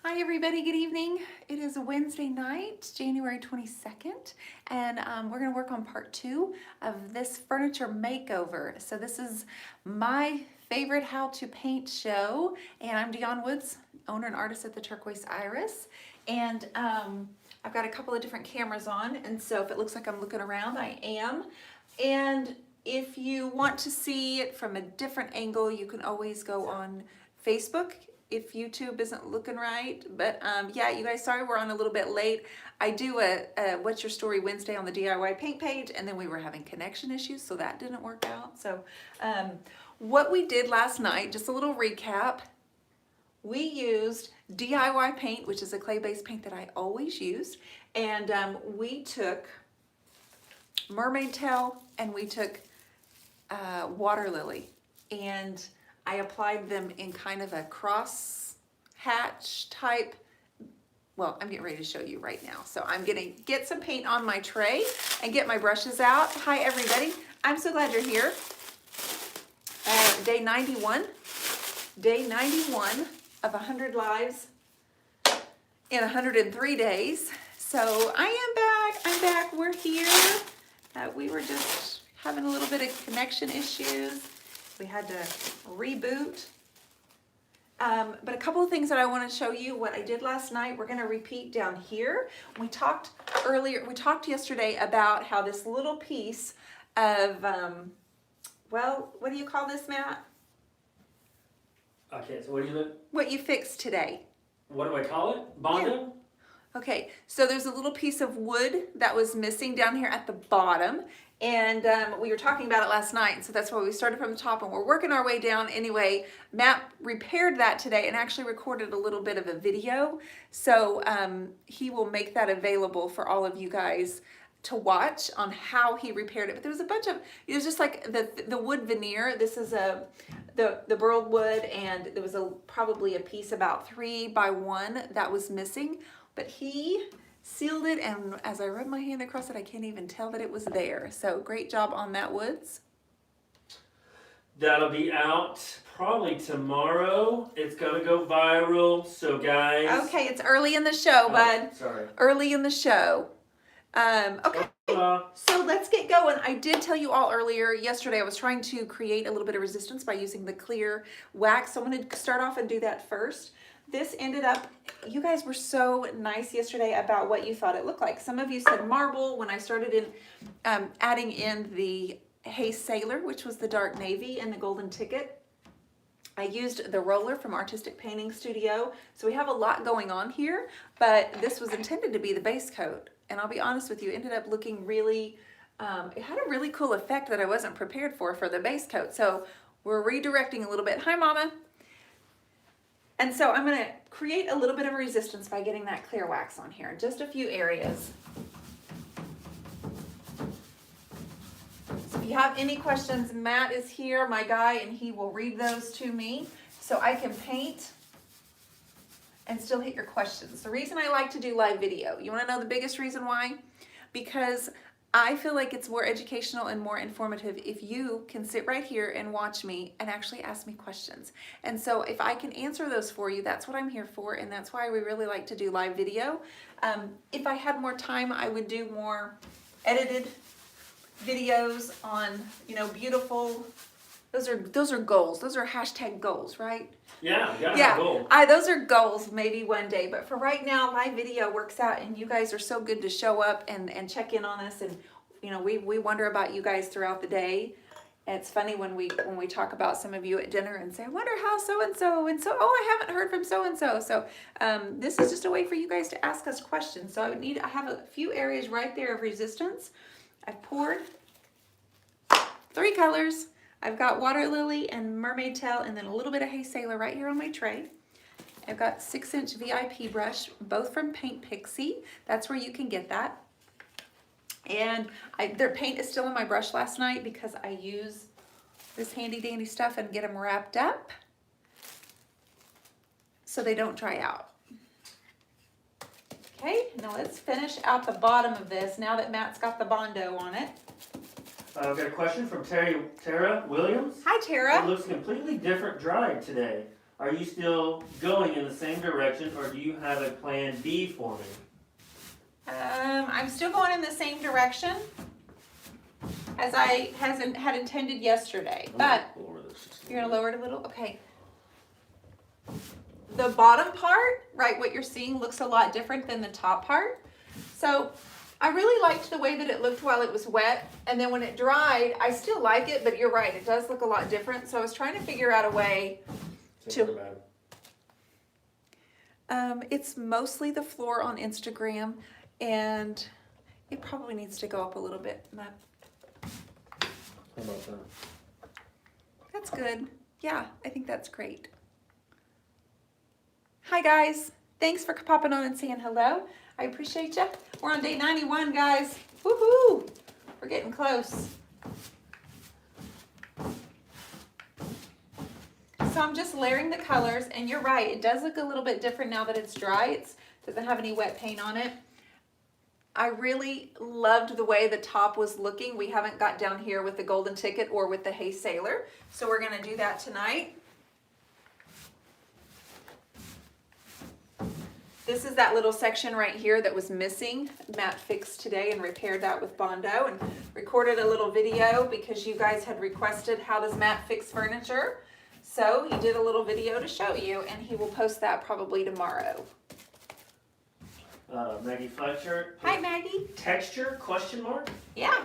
Hi everybody, good evening. It is Wednesday night, January 22nd, and we're going to work on part 2 of this furniture makeover. So this is my favorite how to paint show, and I'm Dionne Woods, owner and artist at the Turquoise Iris, and I've got a couple of different cameras on, and so if it looks like I'm looking around, I am. And if you want to see it from a different angle, you can always go on Facebook if YouTube isn't looking right. But yeah, you guys, sorry we're on a little bit late. I do a What's Your Story Wednesday on the DIY paint page, and then we were having connection issues, so that didn't work out. So what we did last night, just a little recap, we used DIY paint, which is a clay-based paint that I always use, and we took mermaid tail and we took water lily, and I applied them in kind of a cross hatch type. Well, I'm getting ready to show you right now. So I'm gonna get some paint on my tray and get my brushes out. Hi everybody, I'm so glad you're here. Day 91 of 100 lives in 103 days. So I'm back, we're here. We were just having a little bit of connection issues. We had to reboot. But a couple of things that I want to show you what I did last night, we're going to repeat down here. We talked yesterday about how this little piece of, well, what do you call this, Matt? Okay, so what you fixed today. What do I call it? Bonding? Yeah. Okay, so there's a little piece of wood that was missing down here at the bottom, and we were talking about it last night, so that's why we started from the top and we're working our way down. Anyway, Matt repaired that today and actually recorded a little bit of a video, so he will make that available for all of you guys to watch on how he repaired it. But there was a bunch of, it was just like the wood veneer. This is the burled wood, and there was probably a piece about 3 by 1 that was missing. But he sealed it, and as I rub my hand across it, I can't even tell that it was there. So great job on that, Woods. That'll be out probably tomorrow. It's gonna go viral, so guys. Okay, it's early in the show, bud. Sorry. Early in the show. Okay, so let's get going. I did tell you all earlier, yesterday, I was trying to create a little bit of resistance by using the clear wax. So I'm gonna start off and do that first. This ended up, you guys were so nice yesterday about what you thought it looked like. Some of you said marble. When I started in adding in the Hey Sailor, which was the dark navy, and the golden ticket, I used the roller from Artistic Painting Studio. So we have a lot going on here, but this was intended to be the base coat. And I'll be honest with you, it ended up looking really, it had a really cool effect that I wasn't prepared for the base coat. So we're redirecting a little bit. Hi, Mama. And so I'm going to create a little bit of resistance by getting that clear wax on here in just a few areas. So if you have any questions, Matt is here, my guy, and he will read those to me so I can paint and still hit your questions. The reason I like to do live video, you want to know the biggest reason why? Because I feel like it's more educational and more informative if you can sit right here and watch me and actually ask me questions. And so if I can answer those for you, that's what I'm here for, and that's why we really like to do live video. If I had more time, I would do more edited videos on, you know, beautiful, those are goals. Those are hashtag goals, right? Yeah, yeah. Goal. Those are goals maybe one day, but for right now, live video works out, and you guys are so good to show up and check in on us, and you know, we wonder about you guys throughout the day. And it's funny when we talk about some of you at dinner and say, I wonder how so-and-so, and so, oh, I haven't heard from so-and-so. So this is just a way for you guys to ask us questions. So I have a few areas right there of resistance. I've poured 3 colors. I've got water lily and mermaid tail, and then a little bit of Hey Sailor right here on my tray. I've got 6-inch VIP brush, both from Paint Pixie. That's where you can get that. And their paint is still in my brush last night because I use this handy dandy stuff and get them wrapped up so they don't dry out. Okay, now let's finish out the bottom of this now that Matt's got the Bondo on it. I've got a question from Tara Williams. Hi, Tara. It looks completely different dried today. Are you still going in the same direction, or do you have a plan B for me? I'm still going in the same direction as I had intended yesterday, but you're gonna lower it a little? Okay. The bottom part, right, what you're seeing looks a lot different than the top part. So I really liked the way that it looked while it was wet, and then when it dried, I still like it, but you're right, it does look a lot different. So I was trying to figure out a way to... It's mostly the floor on Instagram, and it probably needs to go up a little bit. Matt. How about that? That's good. Yeah, I think that's great. Hi guys, thanks for popping on and saying hello. I appreciate you. We're on day 91, guys. Woohoo! We're getting close. So I'm just layering the colors, and you're right, it does look a little bit different now that it's dry. It doesn't have any wet paint on it. I really loved the way the top was looking. We haven't got down here with the golden ticket or with the Hey Sailor, so we're gonna do that tonight. This is that little section right here that was missing. Matt fixed today and repaired that with Bondo and recorded a little video because you guys had requested how does Matt fix furniture. So he did a little video to show you, and he will post that probably tomorrow. Maggie Fletcher. Hi, Maggie. Texture, question mark? Yeah.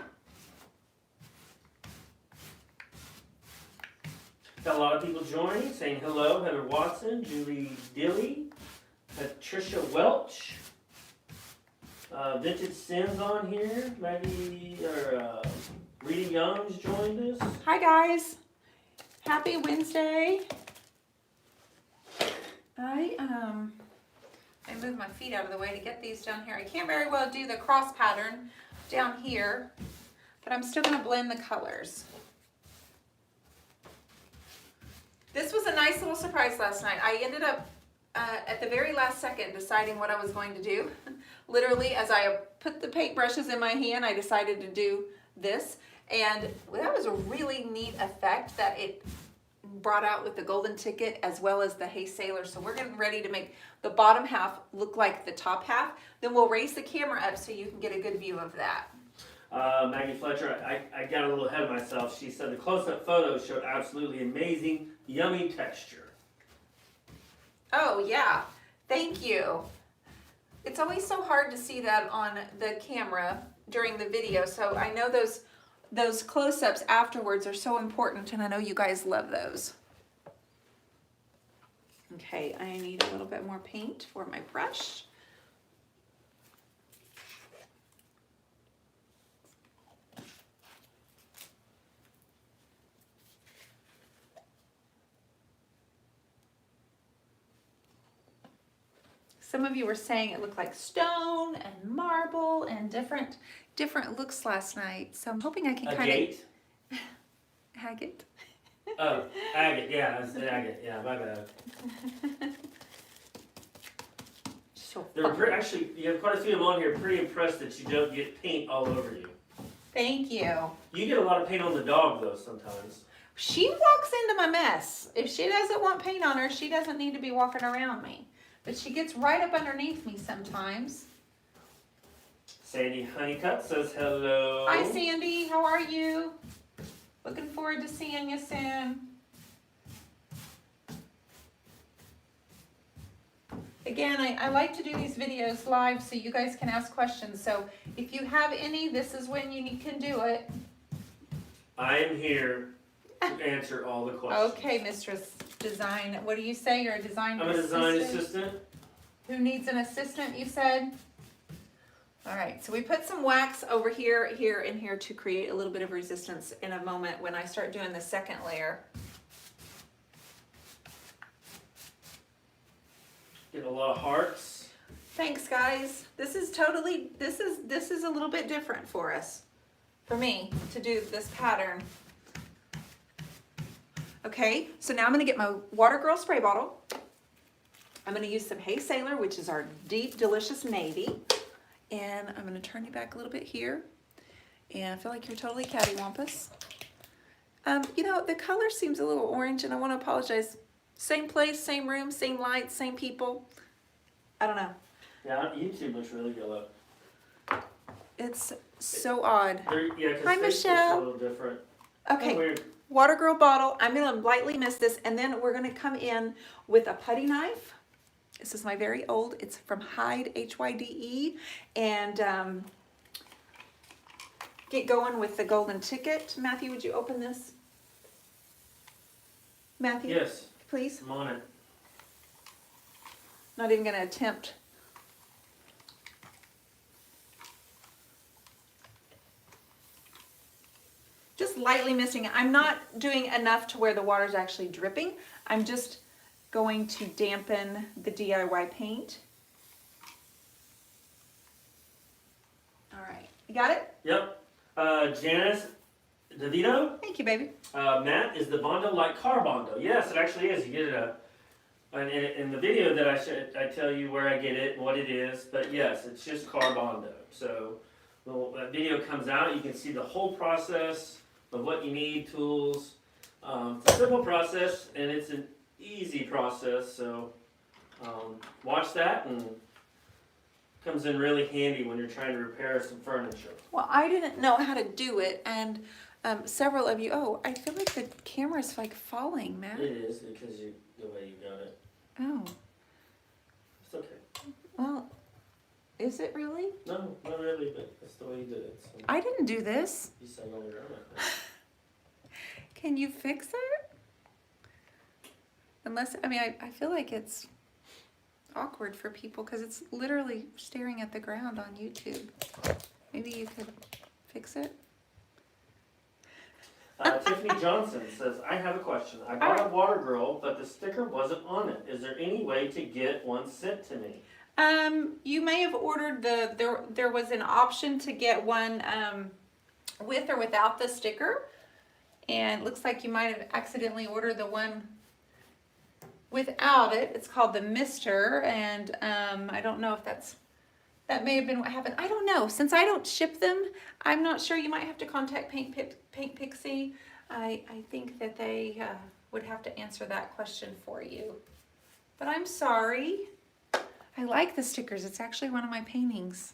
Got a lot of people joining, saying hello. Heather Watson, Julie Dilly, Patricia Welch, Vintage Sins on here. Maggie, Rita Young's joined us. Hi, guys. Happy Wednesday. I moved my feet out of the way to get these down here. I can't very well do the cross pattern down here, but I'm still gonna blend the colors. This was a nice little surprise last night. I ended up at the very last second deciding what I was going to do. Literally, as I put the paintbrushes in my hand, I decided to do this, and that was a really neat effect that it brought out with the golden ticket as well as the Hey Sailor. So we're getting ready to make the bottom half look like the top half. Then we'll raise the camera up so you can get a good view of that. Maggie Fletcher, I got a little ahead of myself. She said the close-up photo showed absolutely amazing, yummy texture. Oh yeah, thank you. It's always so hard to see that on the camera during the video, so I know those close-ups afterwards are so important, and I know you guys love those. Okay, I need a little bit more paint for my brush. Some of you were saying it looked like stone and marble and different looks last night. So I'm hoping I can kind Agate? of... Agate? Oh, agate, yeah, I said agate, yeah, my bad. So Actually, you have quite a few of them on here, pretty impressed that you don't get paint all over you. Thank you. You get a lot of paint on the dog, though, sometimes. She walks into my mess. If she doesn't want paint on her, she doesn't need to be walking around me. But she gets right up underneath me sometimes. Sandy Honeycutt says hello. Hi, Sandy. How are you? Looking forward to seeing you soon. Again, I like to do these videos live so you guys can ask questions. So if you have any, this is when you can do it. I am here to answer all the questions. Okay, Mistress Design. What do you say? You're a design I'm a design assistant. Who needs an assistant, you said? All right, so we put some wax over here, here, and here to create a little bit of resistance in a moment when I start doing the second layer. Get a lot of hearts. Thanks, guys. This is a little bit different for us, for me, to do this pattern. Okay, so now I'm gonna get my Water Girl spray bottle. I'm gonna use some Hey Sailor, which is our deep, delicious navy. And I'm gonna turn you back a little bit here. And I feel like you're totally cattywampus. You know, the color seems a little orange, and I wanna apologize. Same place, same room, same lights, same people. I don't know. Yeah, YouTube looks really good. Look. It's so odd. Yeah, because Hi, Facebook's Michelle. a little different. Okay, Weird. Water Girl bottle. I'm gonna lightly mist this, and then we're gonna come in with a putty knife. This is my very old. It's from Hyde, Hyde, and get going with the golden ticket. Matthew, would you open this? Matthew, Yes, please. I'm on it. Not even gonna attempt. Just lightly misting it. I'm not doing enough to where the water's actually dripping. I'm just going to dampen the DIY paint. All right, you got it? Yep. Janice DeVito. Thank you, baby. Matt, is the Bondo like car Bondo? Yes, it actually is. You get it and in the video that I tell you where I get it and what it is. But yes, it's just car Bondo. So when that video comes out, you can see the whole process of what you need, tools. It's a simple process and it's an easy process. So watch that, and comes in really handy when you're trying to repair some furniture. Well, I didn't know how to do it, and several of you, oh, I feel like the camera's like falling, Matt. It is because the way you got it. Oh, It's okay. well, is it really? No, not really, but that's the way you did it. So I didn't do this. you sang on your own, I think. Can you fix it? Unless, I mean, I feel like it's awkward for people because it's literally staring at the ground on YouTube. Maybe you could fix it? Tiffany Johnson says, I have a question. I bought a Water Girl, but the sticker wasn't on it. Is there any way to get one sent to me? You may have ordered there was an option to get one with or without the sticker. And it looks like you might have accidentally ordered the one without it. It's called the Mister, and I don't know if that may have been what happened. I don't know. Since I don't ship them, I'm not sure. You might have to contact Paint Pixie. I think that they would have to answer that question for you. But I'm sorry. I like the stickers. It's actually one of my paintings.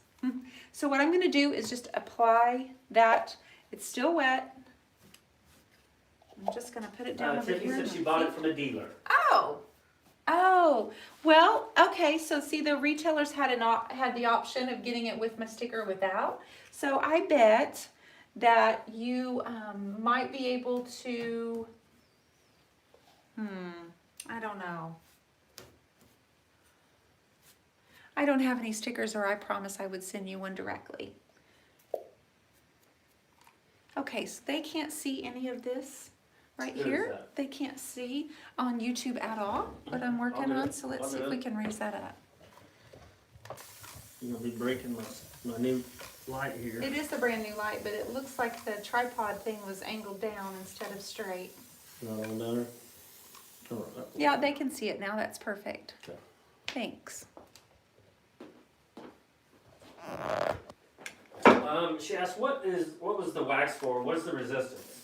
So what I'm going to do is just apply that. It's still wet. I'm just going to put it down over Tiffany here. said she bought it from a dealer. Oh, well, okay. So see, the retailers had the option of getting it with my sticker without. So I bet that you might be able to, I don't know. I don't have any stickers, or I promise I would send you one directly. Okay, so they can't see any of this right Where is here. that? They can't see on YouTube at all what I'm working I'll do on. it. So let's I'll see do if we it. can raise that up. You'll be breaking my new light here. It is a brand new light, but it looks like the tripod thing was angled down instead of straight. Not all better? All right. Yeah, they can see it now. That's perfect. Okay. Thanks. She asked, what was the wax for? What is the resistance?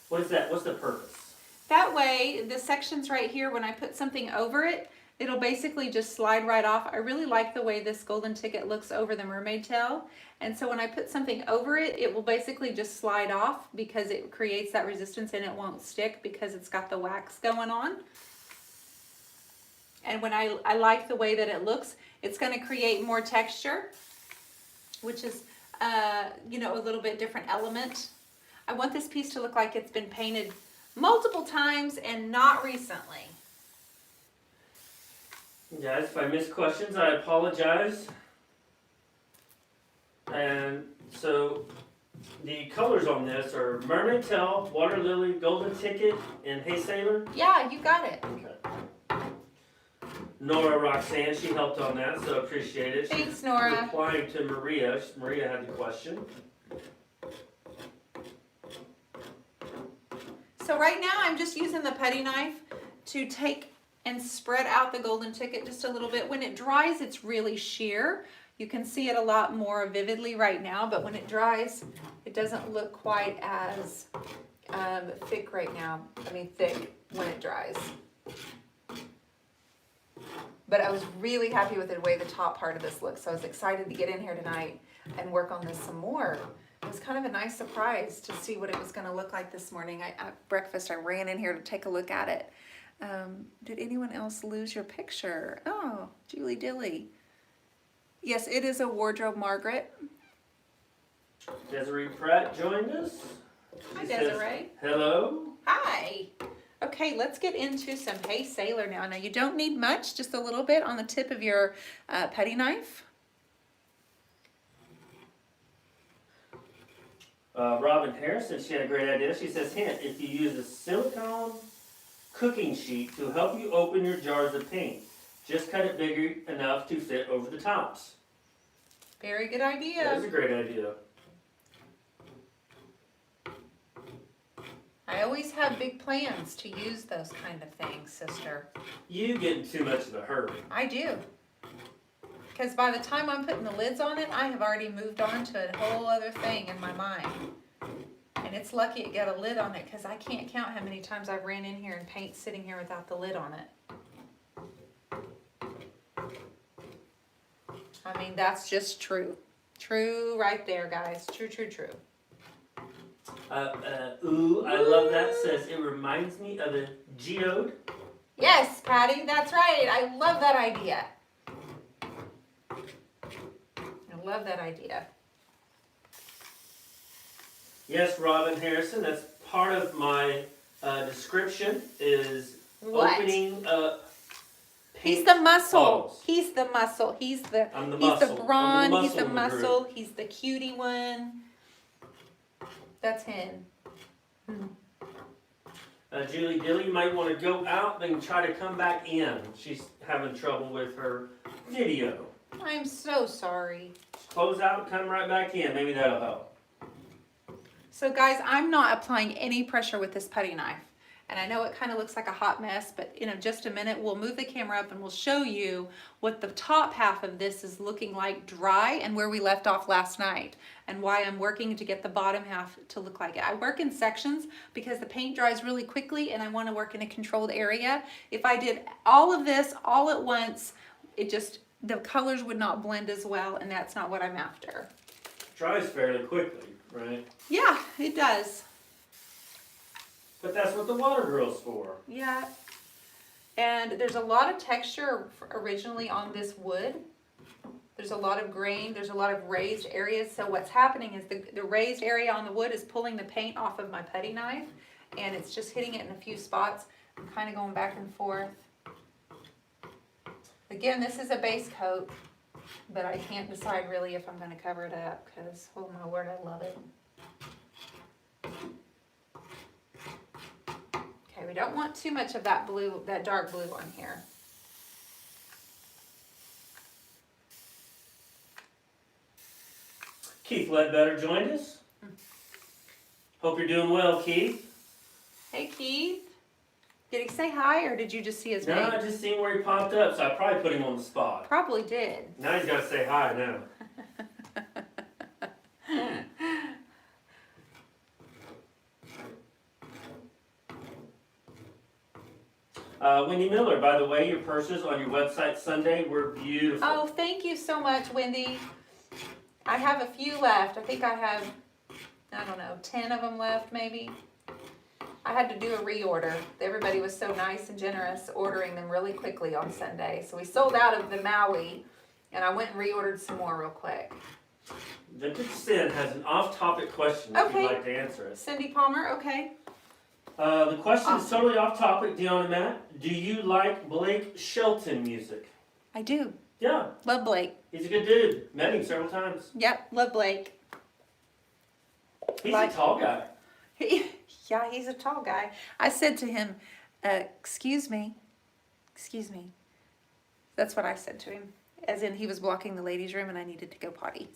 What is that? What's the purpose? That way, the sections right here, when I put something over it, it'll basically just slide right off. I really like the way this golden ticket looks over the mermaid tail. And so when I put something over it, it will basically just slide off because it creates that resistance and it won't stick because it's got the wax going on. And when I like the way that it looks, it's going to create more texture, which is, you know, a little bit different element. I want this piece to look like it's been painted multiple times and not recently. Guys, if I missed questions, I apologize. And so the colors on this are Mermaid Tail, Water Lily, Golden Ticket, and Hey Sailor. Yeah, you got it. Okay. Nora Roxanne, she helped on that, so appreciate it. Thanks, She's Nora. replying to Maria. Maria had the question. So right now I'm just using the putty knife to take and spread out the golden ticket just a little bit. When it dries, it's really sheer. You can see it a lot more vividly right now, but when it dries, it doesn't look quite as thick right now. I mean, thick. when it dries. But I was really happy with the way the top part of this looks. So I was excited to get in here tonight and work on this some more. It was kind of a nice surprise to see what it was going to look like this morning. At breakfast, I ran in here to take a look at it. Did anyone else lose your picture? Oh, Julie Dilly. Yes, it is a wardrobe, Margaret. Desiree Pratt joined us. Hi, She says, Desiree. hello. Hi. Okay, let's get into some Hey Sailor now. Now, you don't need much, just a little bit on the tip of your putty knife. Robin Harrison, she had a great idea. She says, hint, if you use a silicone cooking sheet to help you open your jars of paint, just cut it bigger enough to fit over the tops. Very good idea. That is a great idea. I always have big plans to use those kind of things, sister. You get in too much of a hurry. I do. Because by the time I'm putting the lids on it, I have already moved on to a whole other thing in my mind. And it's lucky it got a lid on it because I can't count how many times I've ran in here and paint's sitting here without the lid on it. I mean, that's just true. True right there, guys. True, true, true. Ooh, I love that. Says, it reminds me of a geode. Yes, Patty, that's right. I love that idea. I love that idea. Yes, Robin Harrison, that's part of my description is What? opening up paint He's the muscle. bottles. He's the muscle. He's the I'm the he's muscle. the brawn. I'm He's the in the group. muscle. He's the cutie one. That's him. Julie Dilly, you might want to go out and try to come back in. She's having trouble with her video. I'm so sorry. Close out, come right back in. Maybe that'll help. So guys, I'm not applying any pressure with this putty knife. And I know it kind of looks like a hot mess, but in just a minute, we'll move the camera up and we'll show you what the top half of this is looking like dry and where we left off last night and why I'm working to get the bottom half to look like it. I work in sections because the paint dries really quickly and I want to work in a controlled area. If I did all of this all at once, the colors would not blend as well, and that's not what I'm after. Dries fairly quickly, right? Yeah, it does. But that's what the water girl's for. Yeah. And there's a lot of texture originally on this wood. There's a lot of grain. There's a lot of raised areas. So what's happening is the raised area on the wood is pulling the paint off of my putty knife. And it's just hitting it in a few spots. I'm kind of going back and forth. Again, this is a base coat. But I can't decide really if I'm going to cover it up. Because, oh my word, I love it. Okay, we don't want too much of that blue, that dark blue on here. Keith Ledbetter joined us. Hope you're doing well, Keith. Hey, Keith. Did he say hi, or did you just see his No, name? I just seen where he popped up, so I probably put him on the spot. Probably did. Now he's got to say hi now. Wendy Miller, by the way, your purses on your website Sunday were beautiful. Oh, thank you so much, Wendy. I have a few left. I think I have, I don't know, 10 of them left maybe. I had to do a reorder. Everybody was so nice and generous ordering them really quickly on Sunday. So we sold out of the Maui, and I went and reordered some more real quick. Vintage Sin has an off-topic question if Okay. you'd like to answer it. Cindy Palmer, okay. The question is totally off-topic, Dionne and Matt. Do you like Blake Shelton music? I do. Yeah, Love Blake. he's a good dude. Met him several times. Yep, love Blake. He's Like- a tall guy. Yeah, he's a tall guy. I said to him, excuse me. That's what I said to him. As in, he was blocking the ladies' room and I needed to go potty.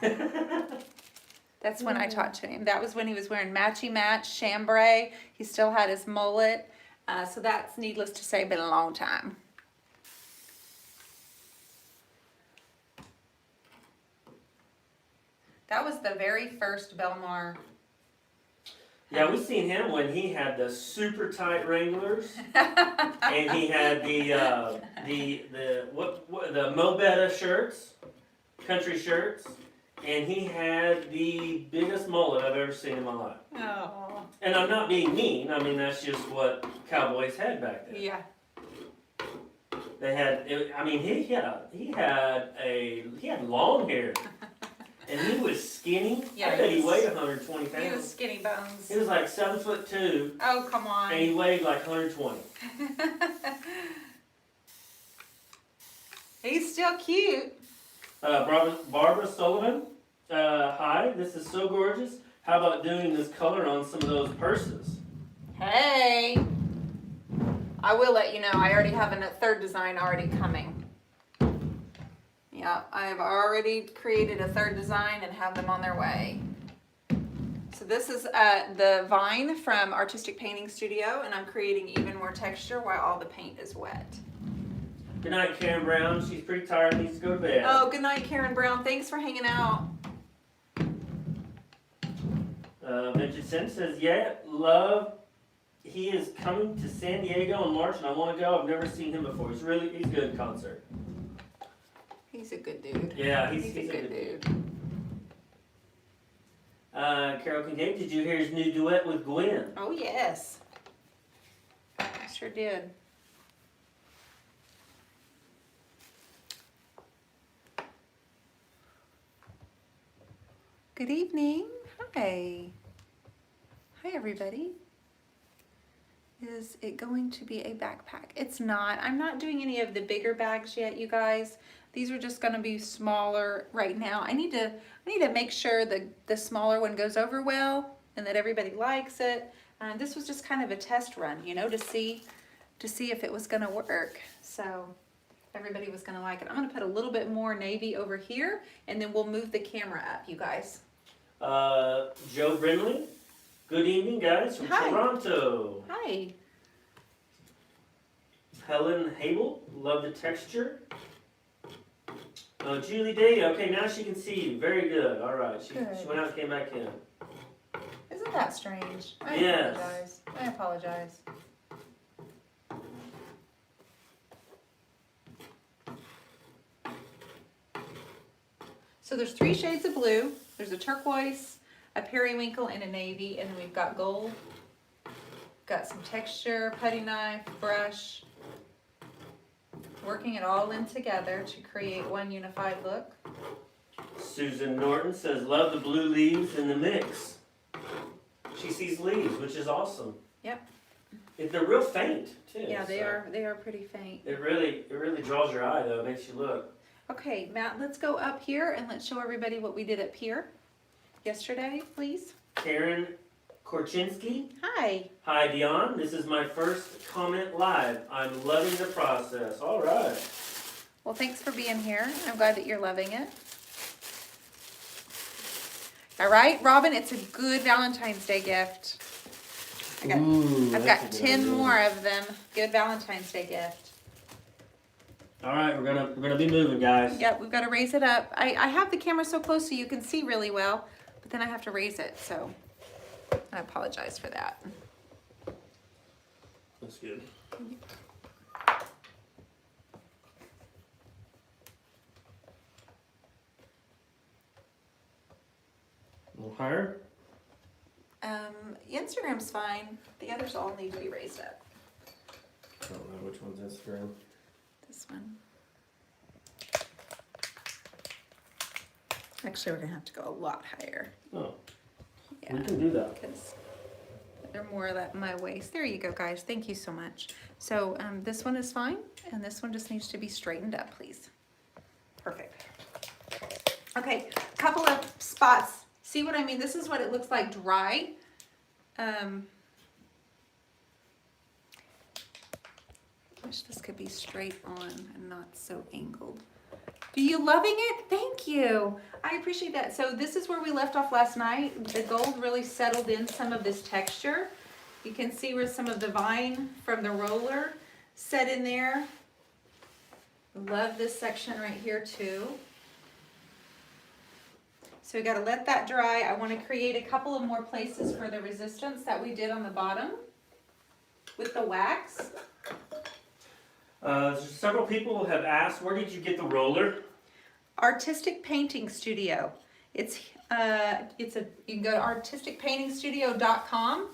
That's when I talked to him. That was when he was wearing matchy-match, chambray. He still had his mullet. So that's, needless to say, been a long time. That was the very first Belmar. Yeah, we seen him when he had the super tight Wranglers, and he had the Mobetta shirts, country shirts, and he had the biggest mullet I've ever seen in my life. Oh. And I'm not being mean. I mean, that's just what cowboys had back then. Yeah. They had. I mean, he had long hair, and he was skinny. Yeah, I bet he he was- weighed 120 pounds. He was skinny bones. He was like 7'2", Oh, come and he on. weighed like 120. He's still cute. Barbara Sullivan, hi, this is so gorgeous. How about doing this color on some of those purses? Hey. I will let you know. I already have a third design already coming. Yeah, I've already created a third design and have them on their way. So this is the vine from Artistic Painting Studio, and I'm creating even more texture while all the paint is wet. Good night, Karen Brown. She's pretty tired, needs to go to bed. Oh, good night, Karen Brown. Thanks for hanging out. Vincent says, yeah, love. He is coming to San Diego in March, and I want to go. I've never seen him before. He's good in concert. He's a good dude. Yeah, he's a good dude. Carol Kincaid, did you hear his new duet with Gwen? Oh, yes. I sure did. Good evening. Hi. Hi, everybody. Is it going to be a backpack? It's not. I'm not doing any of the bigger bags yet, you guys. These are just going to be smaller right now. I need to make sure the smaller one goes over well and that everybody likes it. This was just kind of a test run, you know, to see if it was going to work. So everybody was going to like it. I'm going to put a little bit more navy over here, and then we'll move the camera up, you guys. Joe Brinley. Good evening, guys, from Hi. Toronto. Hi. Helen Hable, love the texture. Julie Day, okay, now she can see you. Very good. All right, she went out and came back in. Isn't that strange? Yes. I apologize. So there's 3 shades of blue. There's a turquoise, a periwinkle, and a navy, and then we've got gold. Got some texture, putty knife, brush. Working it all in together to create one unified look. Susan Norton says, love the blue leaves in the mix. She sees leaves, which is awesome. Yep. They're real faint, too. Yeah, they are pretty faint. It really draws your eye, though. It makes you look. Okay, Matt, let's go up here and let's show everybody what we did up here yesterday, please. Karen Korchinski. Hi. Hi, Dionne. This is my first comment live. I'm loving the process. All right. Well, thanks for being here. I'm glad that you're loving it. All right, Robin, it's a good Valentine's Day gift. I've got 10 more of them. Good Valentine's Day gift. All right, we're gonna be moving, guys. Yep, we've got to raise it up. I have the camera so close so you can see really well, but then I have to raise it, so I apologize for that. That's good. A little higher. Instagram's fine. The others all need to be raised up. I don't know which one's Instagram. This one. Actually, we're gonna have to go a lot higher. Oh, Yeah, we can do that. because they're more at my waist. There you go, guys. Thank you so much. So this one is fine, and this one just needs to be straightened up, please. Perfect. Okay, couple of spots. See what I mean? This is what it looks like dry. Wish this could be straight on and not so angled. Are you loving it? Thank you. I appreciate that. So this is where we left off last night. The gold really settled in some of this texture. You can see where some of the vine from the roller set in there. Love this section right here too. So we gotta let that dry. I wanna create a couple of more places for the resistance that we did on the bottom with the wax. Several people have asked, where did you get the roller? Artistic Painting Studio. You can go to artisticpaintingstudio.com.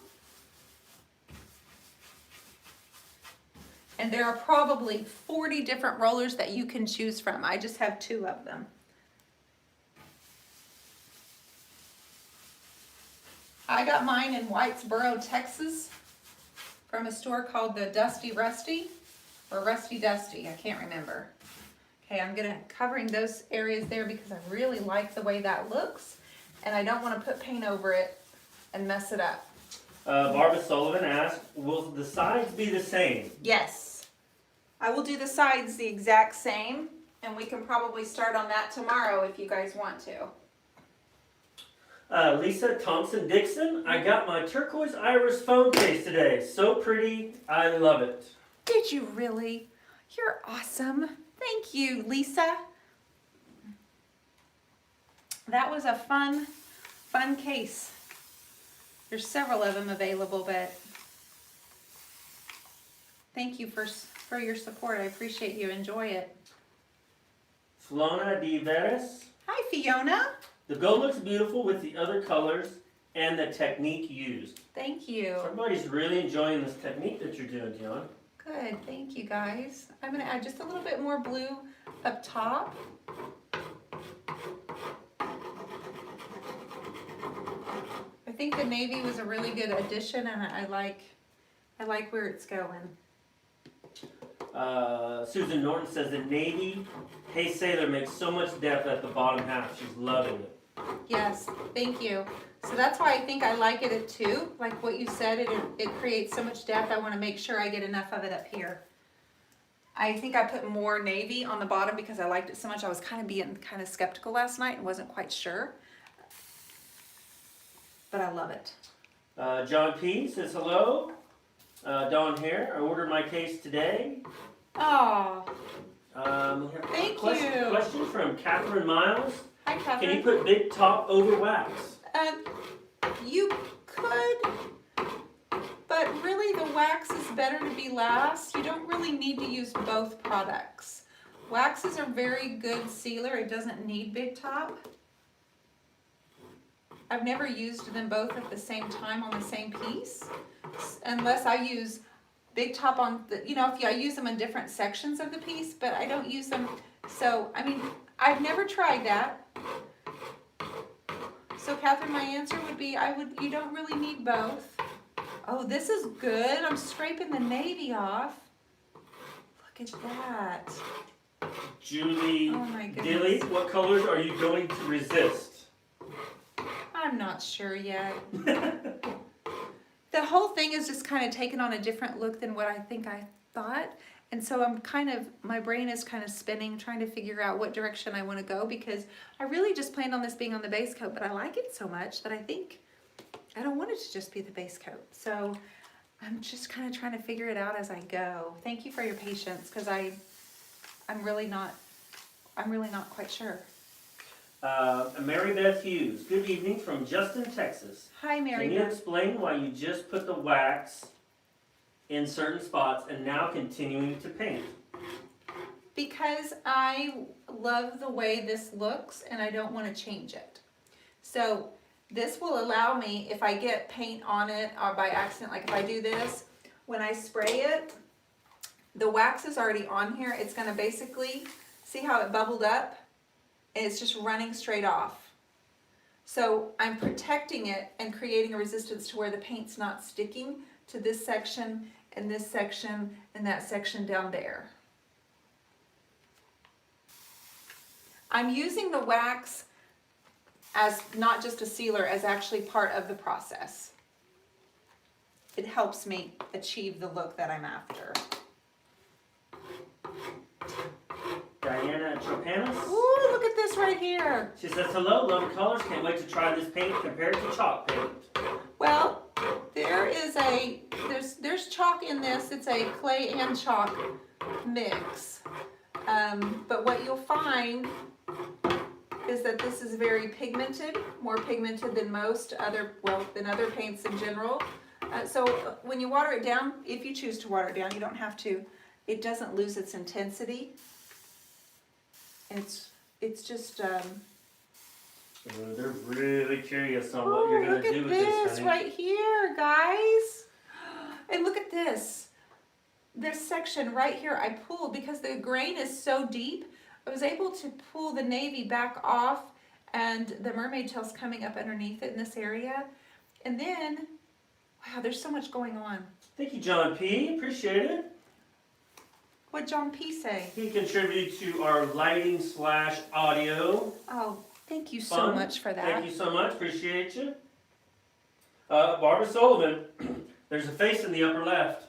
And there are probably 40 different rollers that you can choose from. I just have 2 of them. I got mine in Whitesboro, Texas, from a store called the Dusty Rusty, or Rusty Dusty, I can't remember. Okay, I'm covering those areas there because I really like the way that looks, and I don't want to put paint over it and mess it up. Barbara Sullivan asked, will the sides be the same? Yes. I will do the sides the exact same, and we can probably start on that tomorrow if you guys want to. Lisa Thompson-Dixon, I got my turquoise iris phone case today. So pretty, I love it. Did you really? You're awesome. Thank you, Lisa. That was a fun case. There's several of them available, but thank you for your support. I appreciate you. Enjoy it. Flona de Veres, Hi, Fiona. the gold looks beautiful with the other colors and the technique used. Thank you. Everybody's really enjoying this technique that you're doing, Dionne. Good. Thank you, guys. I'm going to add just a little bit more blue up top. I think the navy was a really good addition, and I like where it's going. Susan Norton says the navy Hey Sailor makes so much depth at the bottom half. She's loving it. Yes, thank you. So that's why I think I like it at 2. Like what you said, it creates so much depth. I want to make sure I get enough of it up here. I think I put more navy on the bottom because I liked it so much. I was being kind of skeptical last night and wasn't quite sure. But I love it. John P. says hello. Dawn here. I ordered my case today. Oh, We have Thank a question from Catherine Miles. hi, Catherine. Can you put big top over wax? You could, but really the wax is better to be last. You don't really need to use both products. Wax is a very good sealer. It doesn't need big top. I've never used them both at the same time on the same piece, unless I use big top on the, if I use them in different sections of the piece, but I don't use them. So, I mean, I've never tried that. So Catherine, my answer would be, you don't really need both. Oh, this is good. I'm scraping the navy off. Look at that. Julie Oh my goodness. Dilly, what colors are you going to resist? I'm not sure yet. The whole thing is just kind of taken on a different look than what I think I thought. And so my brain is kind of spinning, trying to figure out what direction I want to go, because I really just planned on this being on the base coat, but I like it so much that I think I don't want it to just be the base coat. So I'm just kind of trying to figure it out as I go. Thank you for your patience, because I'm really not quite sure. Mary Beth Hughes, good evening from Justin, Texas. Hi, Mary Can you Beth. explain why you just put the wax in certain spots and now continuing to paint? Because I love the way this looks and I don't want to change it. So this will allow me, if I get paint on it or by accident, like if I do this, when I spray it, the wax is already on here. It's going to basically, see how it bubbled up? And it's just running straight off. So I'm protecting it and creating a resistance to where the paint's not sticking to this section and this section and that section down there. I'm using the wax as not just a sealer, as actually part of the process. It helps me achieve the look that I'm after. Diana Tropanis. Ooh, look at this right here. She says, hello, love the colors. Can't wait to try this paint compared to chalk paint. Well, there's chalk in this. It's a clay and chalk mix. But what you'll find is that this is very pigmented, more pigmented than most other, than other paints in general. So when you water it down, if you choose to water it down, you don't have to. It doesn't lose its intensity. It's just. Ooh, they're really curious on what you're gonna do with this, Look at this honey. right here, guys. And look at this. This section right here, I pulled because the grain is so deep. I was able to pull the navy back off, and the mermaid tail's coming up underneath it in this area. And then, wow, there's so much going on. Thank you, John P. Appreciate it. What'd John P. say? He contributed to our lighting / audio. Oh, thank you so Fun. much for that. Thank you so much. Appreciate you. Barbara Sullivan, there's a face in the upper left.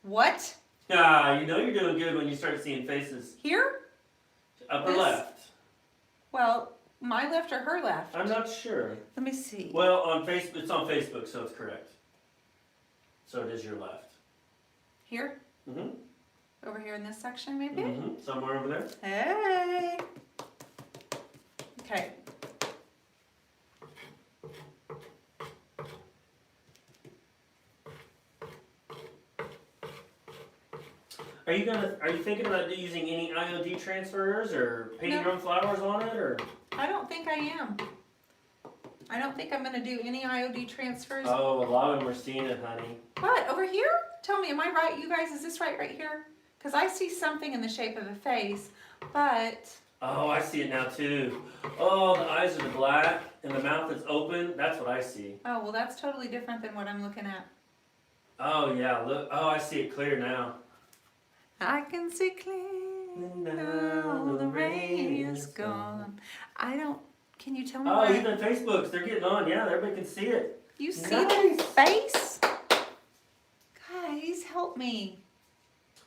What? Ah, you know you're doing good when you start seeing faces. Here? Upper This? left. Well, my left or her left? I'm not sure. Let me see. Well, on Facebook, it's on Facebook, so it's correct. So it is your left. Here? Mm-hmm. Over here in this section, maybe? Mm-hmm. Somewhere over there. Hey! Okay. Are you thinking about using any IOD transfers or painting No. your own flowers on it, or? I don't think I am. I don't think I'm gonna do any IOD transfers. Oh, a lot of them are seeing it, honey. What, over here? Tell me, am I right, you guys? Is this right here? Because I see something in the shape of a face, but... Oh, I see it now too. Oh, the eyes are the black and the mouth is open. That's what I see. Oh, well, that's totally different than what I'm looking at. Oh yeah, look. Oh, I see it clear now. I can see clear now the rain is gone. I don't... Can you tell me Oh, where... even Facebooks, they're getting on. Yeah, everybody can see it. You see Nice. the face? Guys, help me.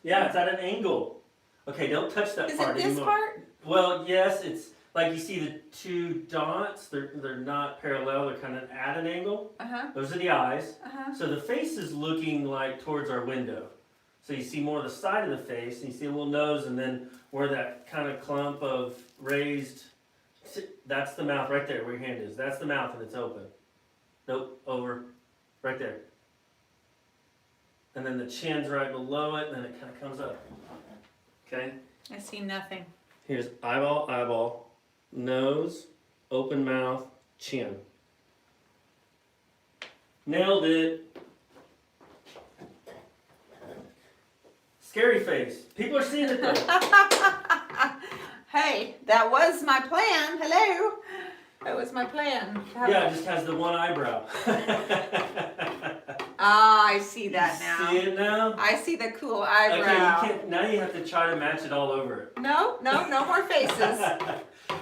Yeah, it's at an angle. Okay, don't touch that Is part it this anymore. part? Well, yes, it's like you see the two dots. They're not parallel. They're kind of at an angle. Uh-huh, Those are the eyes. uh-huh. So the face is looking like towards our window. So you see more of the side of the face, and you see a little nose, and then where that kind of clump of raised, that's the mouth right there, where your hand is. That's the mouth, and it's open. Nope, over, right there. And then the chin's right below it, and then it kind of comes up. Okay? I see nothing. Here's eyeball, eyeball, nose, open mouth, chin. Nailed it. Scary face. People are seeing it though. Hey, that was my plan. Hello. That was my plan. Yeah, it just has the one eyebrow. Ah, I see that now. See it now? I see the cool Okay, eyebrow. you can't, now you have to try to match it all over it. No, no more faces.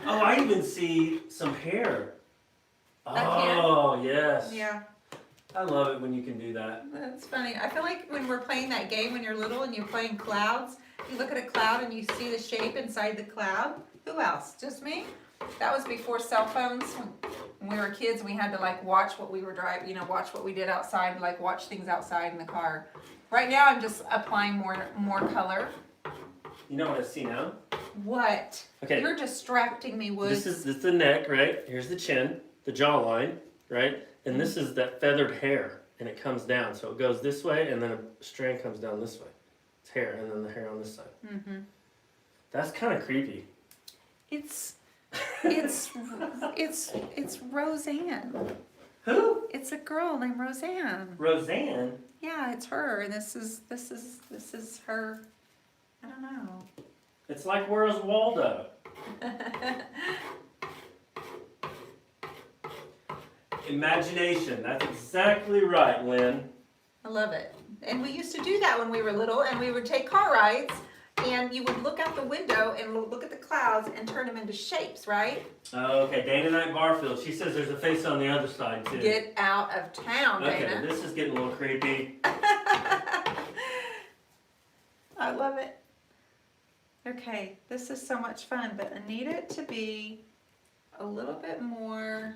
Oh, I even see some hair. That can? Oh, yes. Yeah, I love it when you can do that. that's funny. I feel like when we're playing that game when you're little and you're playing clouds, you look at a cloud and you see the shape inside the cloud. Who else? Just me? That was before cell phones. When we were kids, we had to like watch what we were driving, watch what we did outside, like watch things outside in the car. Right now, I'm just applying more color. You know what I see now? What? Okay. You're distracting me, Woods. This is the neck, right? Here's the chin, the jawline, right? And this is that feathered hair, and it comes down. So it goes this way, and then a strand comes down this way. It's hair, and then the hair on this side. Mm-hmm. That's kind of creepy. It's Roseanne. Who? It's a girl named Roseanne. Roseanne? Yeah, it's her, and this is her. I don't know. It's like Where's Waldo? Imagination. That's exactly right, Lynn. I love it. And we used to do that when we were little, and we would take car rides, and you would look out the window and look at the clouds and turn them into shapes, right? Okay, Dana Knight Barfield. She says there's a face on the other side, too. Get out of town, Okay, Dana. this is getting a little creepy. I love it. Okay, this is so much fun, but I need it to be a little bit more.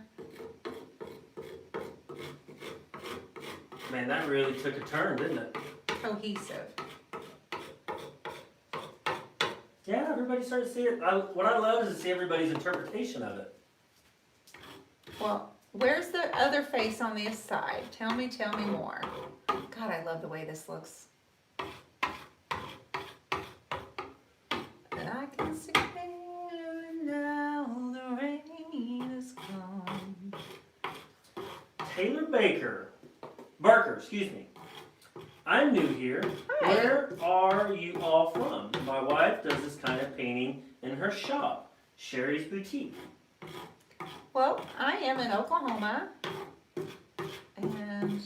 Man, that really took a turn, didn't it? Cohesive. Yeah, everybody started to see it. What I love is to see everybody's interpretation of it. Well, where's the other face on this side? Tell me more. God, I love the way this looks. And I can see it now the rain is gone. Taylor Barker, excuse me. I'm new here. Hi. Where are you all from? My wife does this kind of painting in her shop, Sherry's Boutique. Well, I am in Oklahoma, and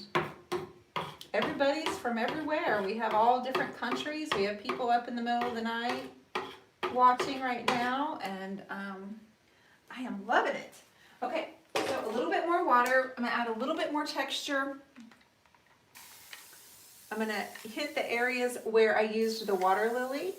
everybody's from everywhere. We have all different countries. We have people up in the middle of the night watching right now, and I am loving it. Okay, so a little bit more water. I'm gonna add a little bit more texture. I'm gonna hit the areas where I used the water lily.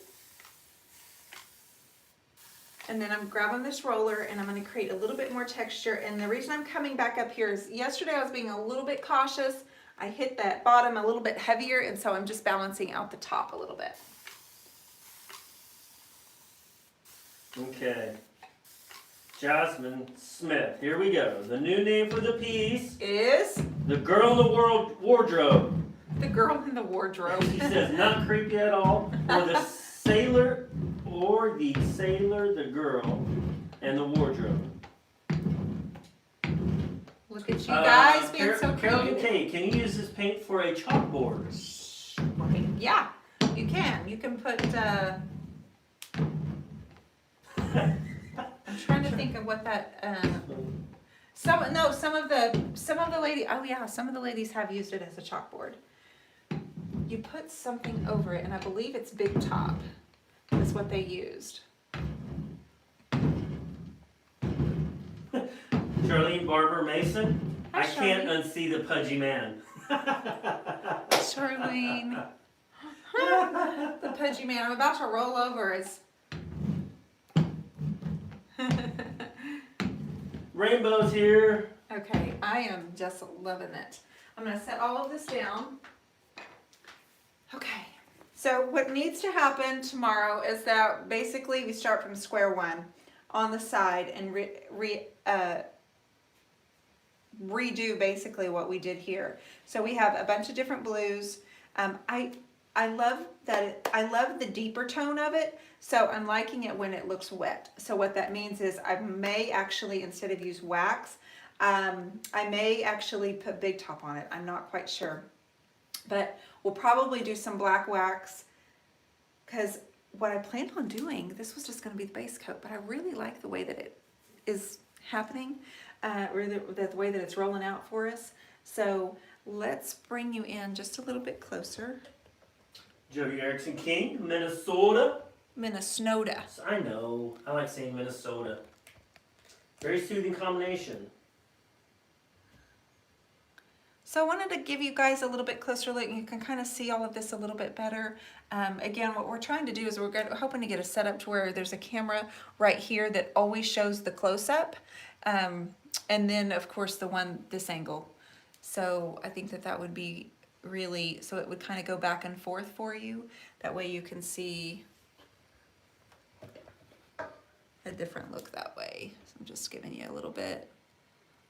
And then I'm grabbing this roller and I'm gonna create a little bit more texture. And the reason I'm coming back up here is yesterday I was being a little bit cautious. I hit that bottom a little bit heavier, and so I'm just balancing out the top a little bit. Okay. Jasmine Smith. Here we go. The new name for the piece Is The Girl in the Wardrobe. the girl in the wardrobe. She says not creepy at all. The girl, and the wardrobe. Look at you guys being so Carol and creative. Kate, can you use this paint for a chalkboard? Yeah, you can. You can put. I'm trying to think of what that. Some of the ladies have used it as a chalkboard. You put something over it, and I believe it's Big Top. Is what they used. Charlene Barber Mason. Hi, I can't Charlene. unsee the pudgy man. Charlene. The pudgy man. I'm about to roll over. It's. Rainbows here. Okay, I am just loving it. I'm going to set all of this down. Okay, so what needs to happen tomorrow is that basically we start from square one on the side and redo basically what we did here. So we have a bunch of different blues. I love that. I love the deeper tone of it. So I'm liking it when it looks wet. So what that means is I may actually, instead of use wax, I may actually put Big Top on it. I'm not quite sure. But we'll probably do some black wax, because what I planned on doing, this was just going to be the base coat, but I really like the way that it is happening, or the way that it's rolling out for us. So let's bring you in just a little bit closer. Jody Erickson King, Minnesota. Minnesota. I know. I like saying Minnesota. Very soothing combination. So I wanted to give you guys a little bit closer look, and you can kind of see all of this a little bit better. Again, what we're trying to do is we're hoping to get a setup to where there's a camera right here that always shows the close-up, and then of course this angle. So I think that would be really, so it would kind of go back and forth for you. That way you can see a different look that way. So I'm just giving you a little bit.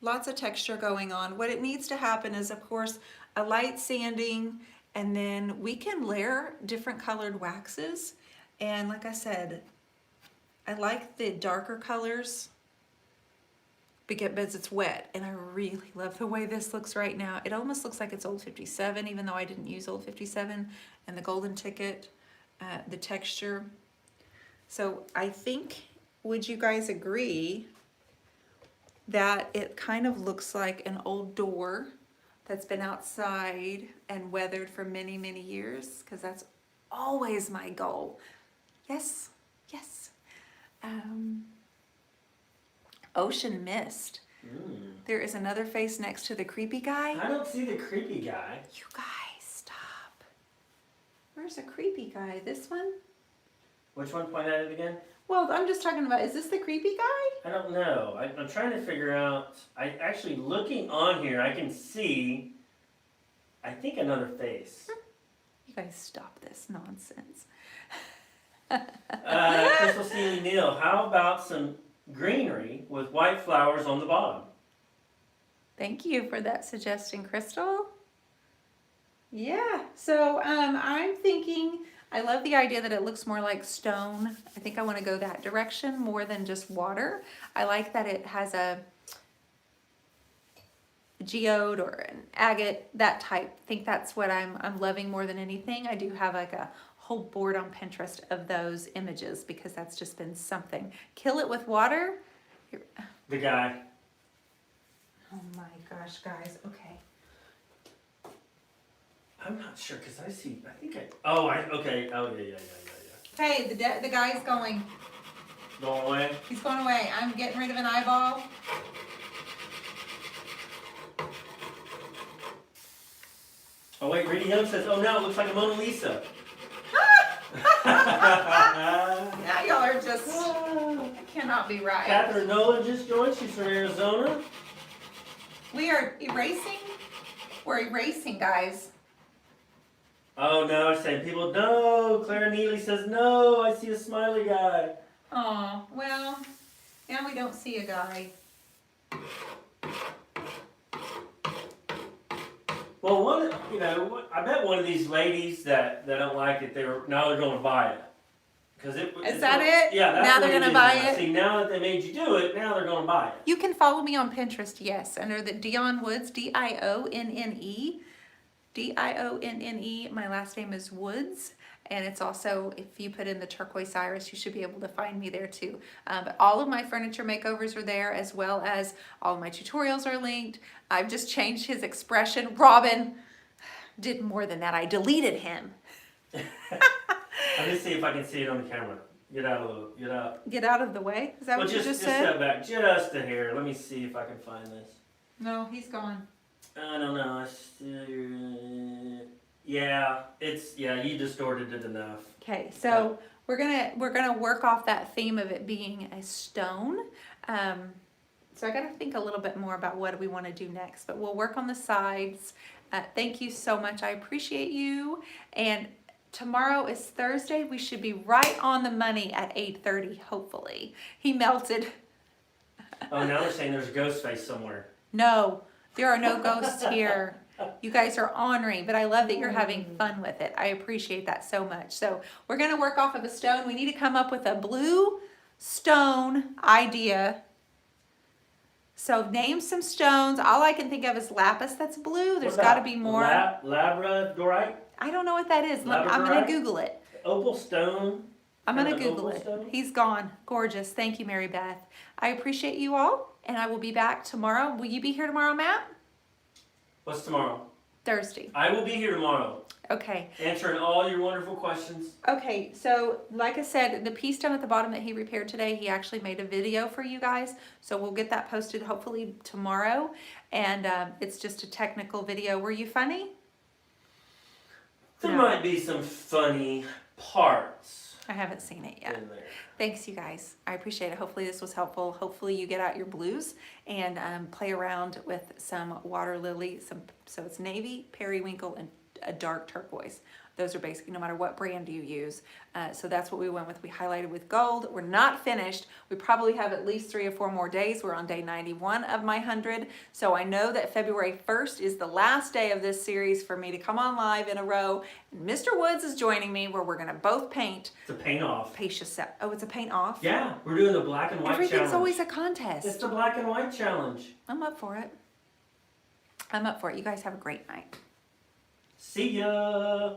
Lots of texture going on. What it needs to happen is, of course, a light sanding, and then we can layer different colored waxes. And like I said, I like the darker colors because it's wet, and I really love the way this looks right now. It almost looks like it's Old 57, even though I didn't use Old 57, and the golden ticket, the texture. So I think, would you guys agree that it kind of looks like an old door that's been outside and weathered for many, many years? Because that's always my goal. Yes, yes. Ocean Mist. There is another face next to the creepy guy. I don't see the creepy guy. You guys, stop. Where's the creepy guy? This one? Which one? Point at it again. Well, I'm just talking about, is this the creepy guy? I don't know. I'm trying to figure out. Actually looking on here, I can see, I think, another face. You guys stop this nonsense. Crystal Seeley Neal, how about some greenery with white flowers on the bottom? Thank you for that suggestion, Crystal. Yeah, so I'm thinking, I love the idea that it looks more like stone. I think I want to go that direction more than just water. I like that it has a geode or an agate, that type. I think that's what I'm loving more than anything. I do have like a whole board on Pinterest of those images because that's just been something. Kill it with water. The guy. Oh my gosh, guys. Okay. I'm not sure because I think okay. Oh, yeah. Hey, the guy's going. Going away? He's going away. I'm getting rid of an eyeball. Oh, wait, Reedy Young says, oh, no, it looks like a Mona Lisa. Now y'all are just, I cannot be right. Catherine Nolan just joined. She's from Arizona. We are erasing. We're erasing, guys. Oh, no, I'm saying people, no. Clara Neely says, no, I see a smiley guy. Oh, well, now we don't see a guy. Well, I bet one of these ladies that don't like it, now they're going to buy it. Is that it? Yeah, that's now what they're it going to is buy now. it? See, now that they made you do it, now they're going to buy it. You can follow me on Pinterest, yes, under the Dionne Woods, Dionne. Dionne. My last name is Woods. And it's also, if you put in the turquoise iris, you should be able to find me there too. But all of my furniture makeovers are there, as well as all of my tutorials are linked. I've just changed his expression. Robin did more than that. I deleted him. Let me see if I can see it on the camera. Get out. Get out of the way? Is that what you just said? Step back just a hair. Let me see if I can find this. No, he's gone. I don't know. Yeah, you distorted it enough. Okay, so we're gonna work off that theme of it being a stone. So I gotta think a little bit more about what we want to do next, but we'll work on the sides. Thank you so much. I appreciate you. And tomorrow is Thursday. We should be right on the money at 8:30. Hopefully, he melted. Oh, now they're saying there's a ghost face somewhere. No, there are no ghosts here. You guys are honoring, but I love that you're having fun with it. I appreciate that so much. So we're going to work off of a stone. We need to come up with a blue stone idea. So name some stones. All I can think of is lapis that's blue. There's got to be more. Labradorite? I don't know what that is. I'm going to Google it. Opal stone? I'm going to Google it. He's gone. Gorgeous. Thank you, Mary Beth. I appreciate you all, and I will be back tomorrow. Will you be here tomorrow, Matt? What's tomorrow? Thursday. I will be here tomorrow. Okay. Answering all your wonderful questions. Okay, so like I said, the piece down at the bottom that he repaired today, he actually made a video for you guys. So we'll get that posted hopefully tomorrow. And it's just a technical video. Were you funny? There might be some funny parts. I haven't seen it yet. In there. Thanks, you guys. I appreciate it. Hopefully this was helpful. Hopefully you get out your blues and play around with some water lily. So it's navy, periwinkle, and a dark turquoise. Those are basically no matter what brand you use. So that's what we went with. We highlighted with gold. We're not finished. We probably have at least 3 or 4 more days. We're on day 91 of my 100. So I know that February 1st is the last day of this series for me to come on live in a row. And Mr. Woods is joining me where we're going to both paint. It's a paint off. Oh, it's a paint off? Yeah, we're doing the black and white challenge. Everything's always a contest. It's the black and white challenge. I'm up for it. I'm up for it. You guys have a great night. See ya.